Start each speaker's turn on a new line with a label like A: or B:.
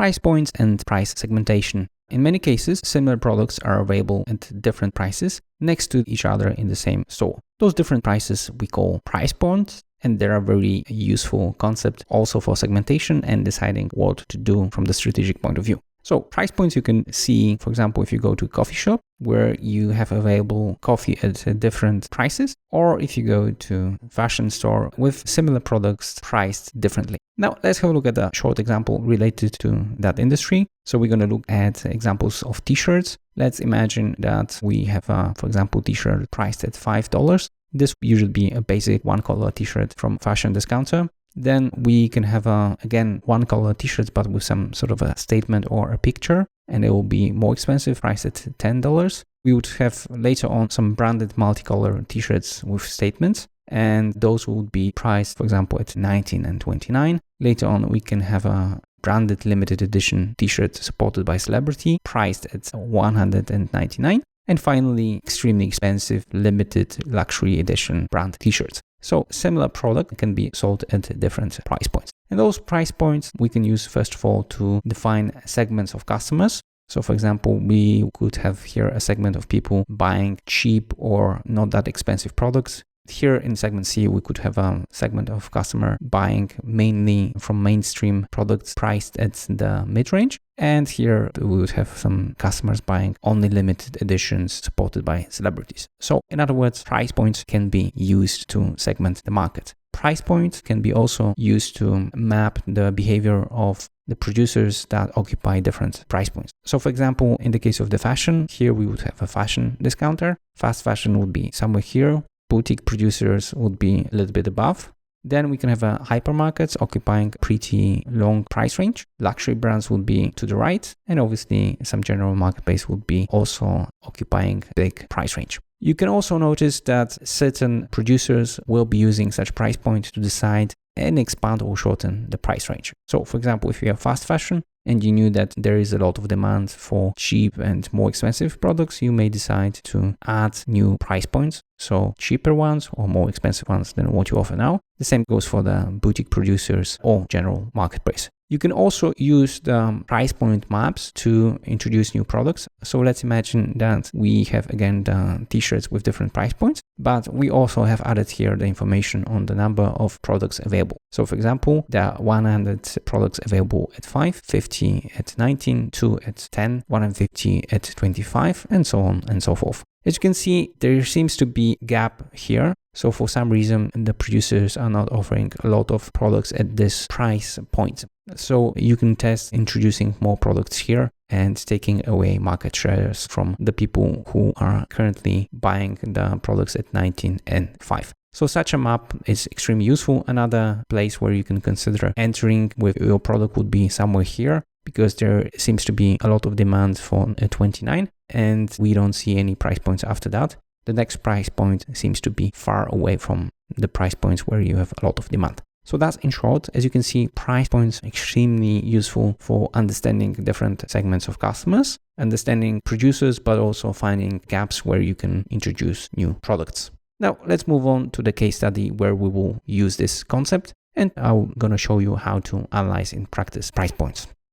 A: price points and price segmentation. In many cases, similar products are available at different prices next to each other in the same store. Those different prices we call price points, and they're a very useful concept also for segmentation and deciding what to do from the strategic point of view. So price points you can see, for example, if you go to a coffee shop where you have available coffee at different prices, or if you go to a fashion store with similar products priced differently. Now let's have a look at a short example related to that industry. So we're going to look at examples of t-shirts. Let's imagine that we have for example, t-shirt priced at $5. This would usually be a basic one color t-shirt from fashion discounter. Then we can have again one color t-shirts but with some sort of a statement or a picture, and it will be more expensive, priced at $10. We would have later on some branded multicolor t-shirts with statements, and those would be priced, for example, at $19 and $29. Later on we can have a branded limited edition t-shirt supported by celebrity priced at $199. And finally, extremely expensive limited luxury edition brand t-shirts. So similar product can be sold at different price points. And those price points we can use first of all to define segments of customers. So for example, we could have here a segment of people buying cheap or not that expensive products. Here in segment C, we could have a segment of customer buying mainly from mainstream products priced at the mid-range. And here we would have some customers buying only limited editions supported by celebrities. So in other words, price points can be used to segment the market. Price points can be also used to map the behavior of the producers that occupy different price points. So for example, in the case of the fashion, here we would have a fashion discounter. Fast fashion would be somewhere here. Boutique producers would be a little bit above. Then we can have hypermarkets occupying pretty long price range. Luxury brands would be to the right, and obviously some general marketplace would be also occupying big price range. You can also notice that certain producers will be using such price point to decide and expand or shorten the price range. So for example, if you have fast fashion and you knew that there is a lot of demand for cheap and more expensive products, you may decide to add new price points. So cheaper ones or more expensive ones than what you offer now. The same goes for the boutique producers or general marketplace. You can also use the price point maps to introduce new products. So let's imagine that we have again the t-shirts with different price points, but we also have added here the information on the number of products available. So for example, there are 100 products available at 5, 50 at 19, 2 at 10, 150 at 25, and so on and so forth. As you can see, there seems to be a gap here. So for some reason, the producers are not offering a lot of products at this price point. So you can test introducing more products here and taking away market shares from the people who are currently buying the products at 19 and 5. So such a map is extremely useful. Another place where you can consider entering with your product would be somewhere here, because there seems to be a lot of demand for a 29 and we don't see any price points after that. The next price point seems to be far away from the price points where you have a lot of demand. So that's in short. As you can see, price points are extremely useful for understanding different segments of customers, understanding producers, but also finding gaps where you can introduce new products. Now let's move on to the case study where we will use this concept, and I'm going to show you how to analyze in practice price points.